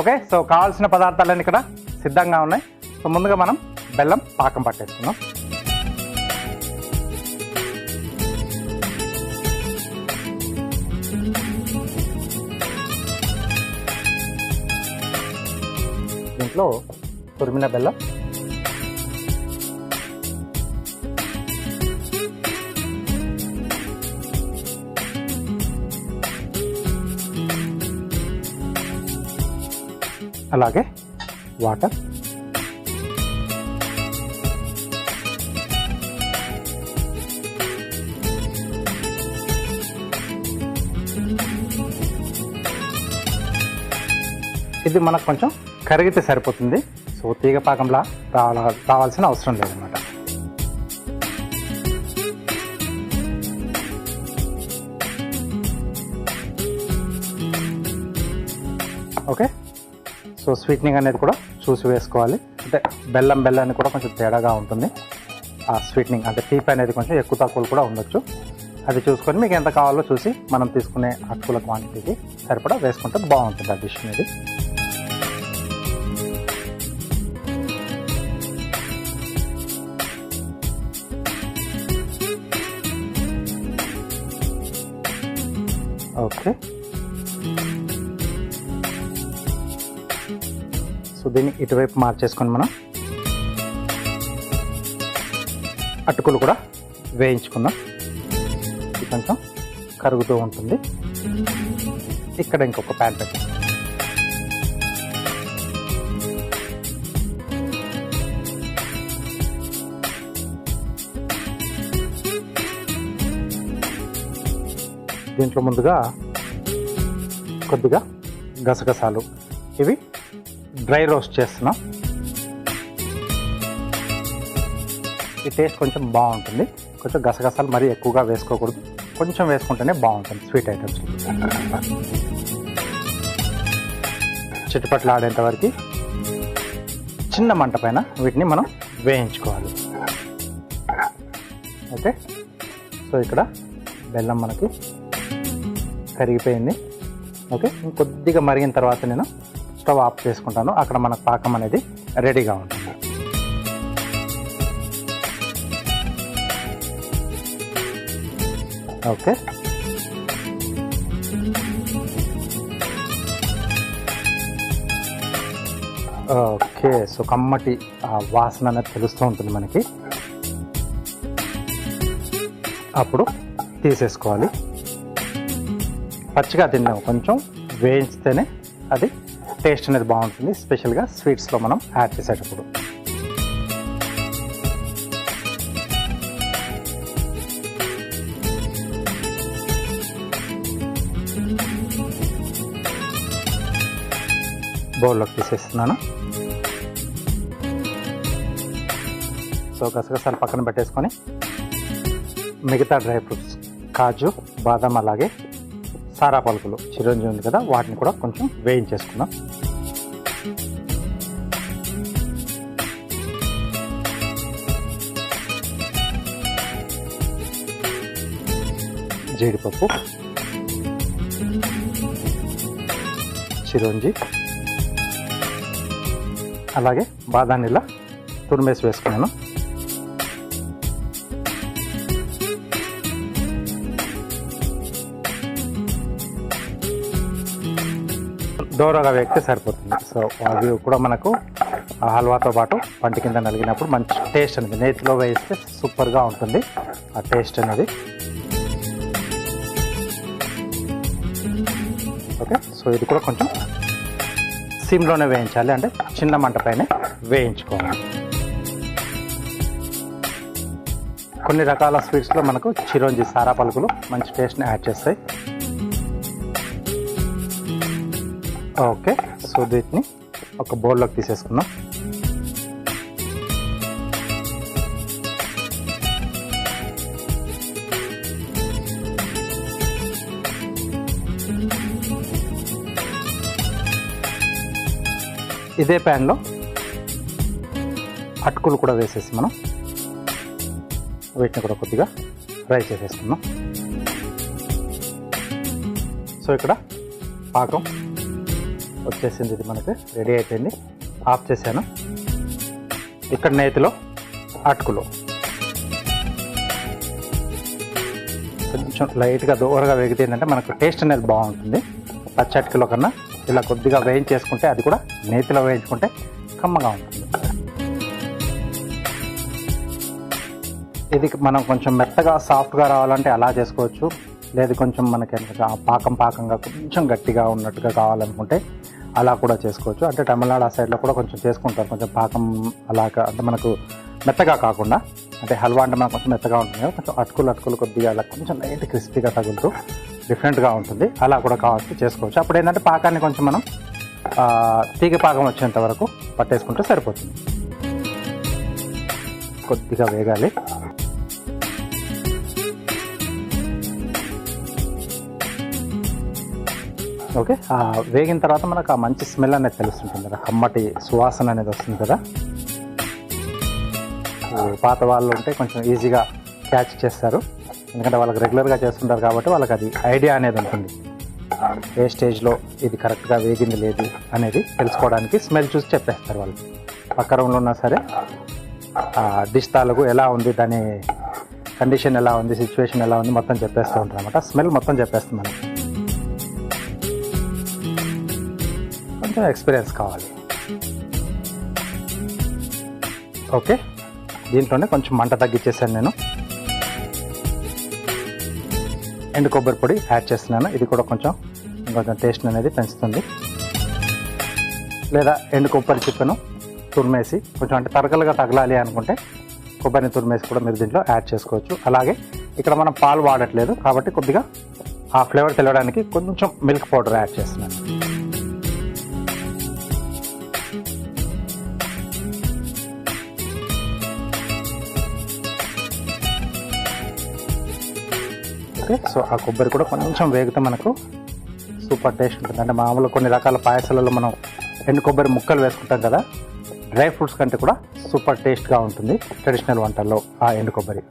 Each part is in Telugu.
ఓకే, సో కావాల్సిన పదార్థాలన్నీ ఇక్కడ సిద్ధంగా ఉన్నాయి. సో ముందుగా మనం బెల్లం పాకం పట్టేసుకుందాం. దీంట్లో తురిమిన బెల్లం, అలాగే వాటర్, ఇది మనకు కొంచెం కరిగితే సరిపోతుంది. సో తీగ పాకంలా రావాల్సిన అవసరం లేదన్నమాట. ఓకే, సో స్వీట్నింగ్ అనేది కూడా చూసి వేసుకోవాలి. అంటే బెల్లాన్ని కూడా కొంచెం తేడాగా ఉంటుంది. ఆ స్వీట్నింగ్ అంటే తీపి అనేది కొంచెం ఎక్కువ తక్కువలు కూడా ఉండొచ్చు. అది చూసుకొని మీకు ఎంత కావాలో చూసి మనం తీసుకునే అటుకుల క్వాంటిటీకి సరిపడా వేసుకుంటే బాగుంటుంది ఆ డిష్ అనేది. ఓకే, సో దీన్ని ఇటువైపు మార్చేసుకొని మనం అటుకులు కూడా వేయించుకుందాం. ఇది కొంచెం కరుగుతూ ఉంటుంది. ఇక్కడ ఇంకొక ప్యాన్ పెట్టేస్తాం. దీంట్లో ముందుగా కొద్దిగా గసగసాలు, ఇవి డ్రై రోస్ట్ చేస్తున్నాం. ఈ టేస్ట్ కొంచెం బాగుంటుంది. కొంచెం గసగసాలు మరీ ఎక్కువగా వేసుకోకూడదు, కొంచెం వేసుకుంటేనే బాగుంటుంది స్వీట్ ఐటమ్స్. చిట్టుపట్లు ఆడేంత వరకు చిన్న మంట పైన వీటిని మనం వేయించుకోవాలి. ఓకే, సో ఇక్కడ బెల్లం మనకి కరిగిపోయింది. ఓకే, ఇంకొద్దిగా మరిగిన తర్వాత నేను స్టవ్ ఆఫ్ చేసుకుంటాను. అక్కడ మనకు పాకం అనేది రెడీగా ఉంటుంది. ఓకే, ఓకే, సో కమ్మటి వాసన అనేది తెలుస్తూ ఉంటుంది మనకి. అప్పుడు తీసేసుకోవాలి. పచ్చిగా తిన్నాము, కొంచెం వేయించితేనే అది టేస్ట్ అనేది బాగుంటుంది, స్పెషల్గా స్వీట్స్లో మనం యాడ్ చేసేటప్పుడు. బౌల్లోకి తీసేస్తున్నాను. సో గసగసాలు పక్కన పెట్టేసుకొని మిగతా డ్రై ఫ్రూట్స్, కాజు, బాదం, అలాగే సారా పలుకులు, చిరంజి ఉంది కదా, వాటిని కూడా కొంచెం వేయించేసుకుందాం. జీడిపప్పు, చిరంజి, అలాగే బాదాన్ని ఇలా తురిమేసి వేసుకున్నాను. దూరగా వేస్తే సరిపోతుంది. సో అవి కూడా మనకు హల్వాతో పాటు పంట కింద నలిగినప్పుడు మంచి టేస్ట్ అనేది, నేతిలో వేస్తే సూపర్గా ఉంటుంది ఆ టేస్ట్ అనేది. ఓకే, సో ఇది కూడా కొంచెం సిమ్లోనే వేయించాలి, అంటే చిన్న మంట పైన వేయించుకోవాలి. కొన్ని రకాల స్వీట్స్లో మనకు చిరోంజి, సారా పలుకులు మంచి టేస్ట్ని యాడ్ చేస్తాయి. ఓకే, సో వీటిని ఒక బౌల్లోకి తీసేసుకుందాం. ఇదే ప్యాన్లో అటుకులు కూడా వేసేసి మనం వీటిని కూడా కొద్దిగా ఫ్రై చేసేసుకుందాం. సో ఇక్కడ పాకం వచ్చేసింది. ఇది మనకి రెడీ అయిపోయింది. ఆఫ్ చేశాను. ఇక్కడ నేతిలో అటుకులు కొంచెం లైట్గా దూరగా వేగితే ఏంటంటే మనకు టేస్ట్ అనేది బాగుంటుంది. పచ్చి అటుకులో కన్నా ఇలా కొద్దిగా వేయించేసుకుంటే, అది కూడా నేతిలో వేయించుకుంటే కమ్మగా ఉంటుంది. ఇది మనం కొంచెం మెత్తగా సాఫ్ట్గా రావాలంటే అలా చేసుకోవచ్చు. లేదు కొంచెం మనకి పాకంగా కొంచెం గట్టిగా ఉన్నట్టుగా కావాలనుకుంటే అలా కూడా చేసుకోవచ్చు. అంటే తమిళనాడు ఆ సైడ్లో కూడా కొంచెం చేసుకుంటారు, కొంచెం పాకం అలాగా, అంటే మనకు మెత్తగా కాకుండా. అంటే హల్వా అంటే మనకు కొంచెం మెత్తగా ఉంటుంది కదా, కొంచెం అటుకులు కొద్దిగా అలా కొంచెం లైట్ క్రిస్పీగా తగులుతూ డిఫరెంట్గా ఉంటుంది. అలా కూడా కావచ్చు, చేసుకోవచ్చు. అప్పుడు ఏంటంటే పాకాన్ని కొంచెం మనం తీగ పాకం వచ్చేంత వరకు పట్టేసుకుంటే సరిపోతుంది. కొద్దిగా వేగాలి. ఓకే, వేగిన తర్వాత మనకు ఆ మంచి స్మెల్ అనేది తెలుస్తుంటుంది కదా, కమ్మటి సువాసన అనేది వస్తుంది కదా. పాత వాళ్ళు ఉంటే కొంచెం ఈజీగా క్యాచ్ చేస్తారు, ఎందుకంటే వాళ్ళకి రెగ్యులర్గా చేస్తుంటారు కాబట్టి వాళ్ళకి అది ఐడియా అనేది ఉంటుంది. ఏ స్టేజ్లో ఇది కరెక్ట్గా వేగింది లేదు అనేది తెలుసుకోవడానికి స్మెల్ చూసి చెప్పేస్తారు వాళ్ళు. పక్క రూమ్లో ఉన్నా సరే డిష్ తాలూకు ఎలా ఉంది, దాని కండిషన్ ఎలా ఉంది, సిచ్యువేషన్ ఎలా ఉంది మొత్తం చెప్పేస్తూ ఉంటారు అనమాట. స్మెల్ మొత్తం చెప్పేస్తుంది మనకి. కొంచెం ఎక్స్పీరియన్స్ కావాలి. ఓకే, దీంట్లోనే కొంచెం మంట తగ్గించేసాను నేను. ఎండు కొబ్బరి పొడి యాడ్ చేస్తున్నాను. ఇది కూడా కొంచెం టేస్ట్ అనేది పెంచుతుంది. లేదా ఎండు కొబ్బరి చిప్పను తురిమేసి కొంచెం, అంటే తరగలుగా తగలాలి అనుకుంటే కొబ్బరిని తురిమేసి కూడా మీరు దీంట్లో యాడ్ చేసుకోవచ్చు. అలాగే ఇక్కడ మనం పాలు వాడట్లేదు కాబట్టి కొద్దిగా ఆ ఫ్లేవర్ తెలియడానికి కొంచెం మిల్క్ పౌడర్ యాడ్ చేస్తున్నాను. ఓకే, సో ఆ కొబ్బరి కూడా కొంచెం వేగితే మనకు సూపర్ టేస్ట్ ఉంటుంది. అంటే మామూలు కొన్ని రకాల పాయసాలలో మనం ఎండు కొబ్బరి ముక్కలు వేసుకుంటాం కదా, డ్రై ఫ్రూట్స్ కంటే కూడా సూపర్ టేస్ట్గా ఉంటుంది ట్రెడిషనల్ వంటల్లో ఆ ఎండు కొబ్బరి.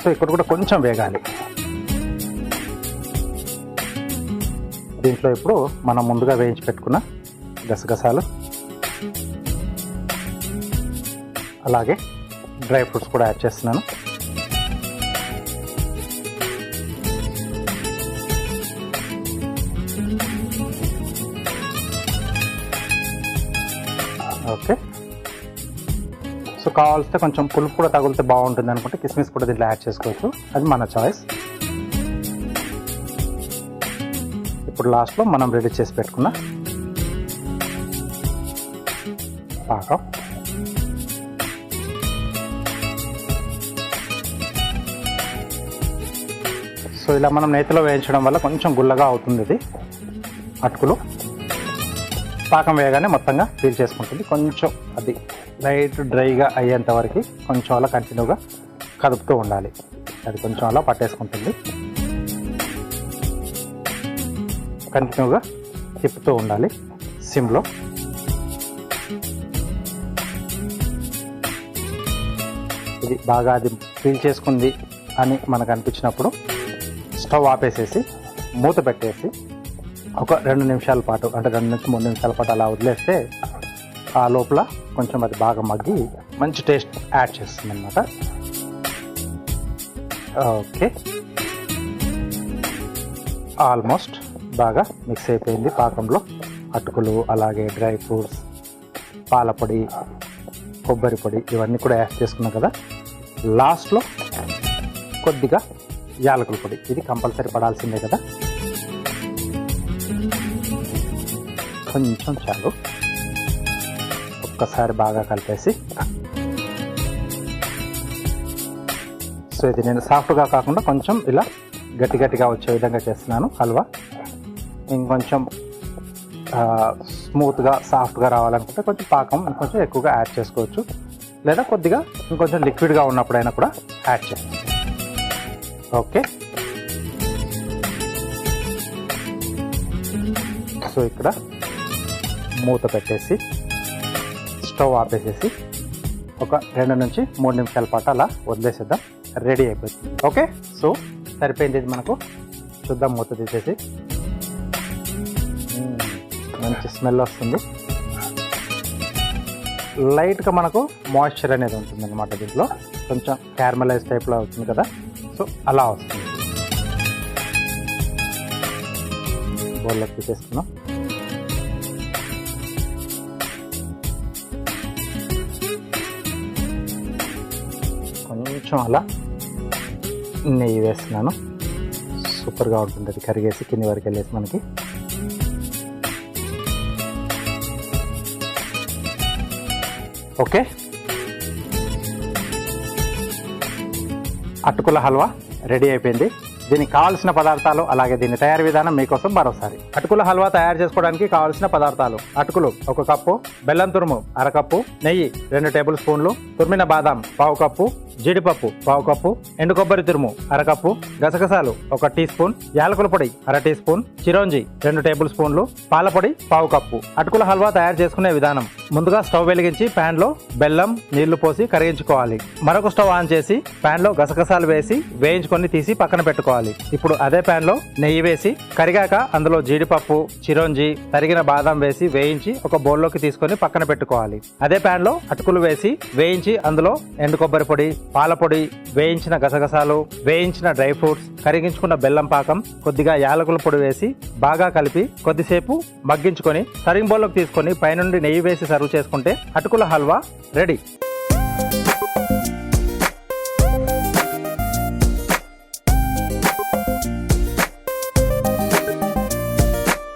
సో ఇక్కడ కూడా కొంచెం వేగాలి. దీంట్లో ఇప్పుడు మనం ముందుగా వేయించి పెట్టుకున్న గసగసాలు, అలాగే డ్రై ఫ్రూట్స్ కూడా యాడ్ చేస్తున్నాను. ఓకే, సో కావాల్సితే కొంచెం పులుపు కూడా తగిలితే బాగుంటుంది అనుకుంటే కిస్మిస్ కూడా దీంట్లో యాడ్ చేసుకోవచ్చు, అది మన చాయిస్. ఇప్పుడు లాస్ట్లో మనం రెడీ చేసి పెట్టుకున్న పాకం, సో ఇలా మనం నేతిలో వేయించడం వల్ల కొంచెం గుల్లగా అవుతుంది ఇది అటుకులు. పాకం వేయగానే మొత్తంగా ఫీల్ చేసుకుంటుంది. కొంచెం అది లైట్ డ్రైగా అయ్యేంత వరకు కొంచెం అలా కంటిన్యూగా కదుపుతూ ఉండాలి. అది కొంచెం అలా పట్టేసుకుంటుంది. కంటిన్యూగా తిప్పుతూ ఉండాలి సిమ్లో. ఇది బాగా అది ఫీల్ చేసుకుంది అని మనకు అనిపించినప్పుడు స్టవ్ ఆపేసేసి మూత పెట్టేసి ఒక 2 నిమిషాల పాటు, అంటే 2 నుంచి 3 నిమిషాల పాటు అలా వదిలేస్తే ఆ లోపల కొంచెం అది బాగా మగ్గి మంచి టేస్ట్ యాడ్ చేస్తుంది అన్నమాట. ఓకే, ఆల్మోస్ట్ బాగా మిక్స్ అయిపోయింది పాకంలో. అటుకులు, అలాగే డ్రై ఫ్రూట్స్, పాలపొడి, కొబ్బరి పొడి ఇవన్నీ కూడా యాడ్ చేసుకున్నాం కదా. లాస్ట్లో కొద్దిగా యాలకుల పొడి, ఇది కంపల్సరీ పడాల్సిందే కదా. కొంచెం చాలు. ఒక్కసారి బాగా కలిపేసి, సో ఇది నేను సాఫ్ట్గా కాకుండా కొంచెం ఇలా గట్టిగా వచ్చే విధంగా చేస్తున్నాను హల్వా. ఇంకొంచెం స్మూత్గా సాఫ్ట్గా రావాలనుకుంటే కొంచెం పాకం ఇంకొంచెం ఎక్కువగా యాడ్ చేసుకోవచ్చు, లేదా కొద్దిగా ఇంకొంచెం లిక్విడ్గా ఉన్నప్పుడైనా కూడా యాడ్ చేయాలి. ఓకే, సో ఇక్కడ మూత పెట్టేసి స్టవ్ ఆపేసేసి ఒక 2 నుంచి 3 నిమిషాల పాటు అలా వదిలేసేద్దాం. రెడీ అయిపోతుంది. ఓకే, సో సరిపోయింది ఇది మనకు. చూద్దాం మూత తీసేసి. మంచి స్మెల్ వస్తుంది. లైట్గా మనకు మాయిశ్చర్ అనేది ఉంటుంది అనమాట. దీంట్లో కొంచెం క్యారమలైజ్ టైప్లో అవుతుంది కదా, సో అలా వస్తుంది. బౌల్లోకి తీసేసుకున్నాం. కొంచెం అలా నెయ్యి వేస్తున్నాను. సూపర్గా ఉంటుంది అది కరిగేసి కింది వరకు వెళ్ళేసి మనకి. ఓకే, అటుకుల హల్వా రెడీ అయిపోయింది. దీనికి కావాల్సిన పదార్థాలు అలాగే దీని తయారీ విధానం మీకోసం మరోసారి. అటుకుల హల్వా తయారు చేసుకోవడానికి కావాల్సిన పదార్థాలు: అటుకులు 1 కప్పు, బెల్లం తురుము 1/2 కప్పు, నెయ్యి 2 టేబుల్ స్పూన్లు, తురిమిన బాదాం 1/4 కప్పు, జీడిపప్పు 1/4 కప్పు, ఎండు కొబ్బరి తురుము 1/2 కప్పు, గసగసాలు 1 టీ స్పూన్, యాలకుల పొడి 1/2 టీ స్పూన్, చిరోంజి 2 టేబుల్ స్పూన్లు, పాల పొడి 1/4 కప్పు. అటుకుల హల్వా తయారు చేసుకునే విధానం: ముందుగా స్టవ్ వెలిగించి ప్యాన్ లో బెల్లం నీళ్లు పోసి కరిగించుకోవాలి. మరొక స్టవ్ ఆన్ చేసి ప్యాన్ లో గసగసాలు వేసి వేయించుకొని తీసి పక్కన పెట్టుకోవాలి. ఇప్పుడు అదే ప్యాన్ లో నెయ్యి వేసి కరిగాక అందులో జీడిపప్పు, చిరోంజి, తరిగిన బాదం వేసి వేయించి ఒక బౌల్లోకి తీసుకొని పక్కన పెట్టుకోవాలి. అదే ప్యాన్ లో అటుకులు వేసి వేయించి అందులో ఎండు కొబ్బరి పొడి, పాల పొడి, వేయించిన గసగసాలు, వేయించిన డ్రై ఫ్రూట్స్, కరిగించుకున్న బెల్లం పాకం, కొద్దిగా యాలకుల పొడి వేసి బాగా కలిపి కొద్దిసేపు మగ్గించుకొని సర్వింగ్ బౌల్లోకి తీసుకొని పైనుండి నెయ్యి వేసి సర్వ్ చేసుకుంటే అటుకుల హల్వా రెడీ.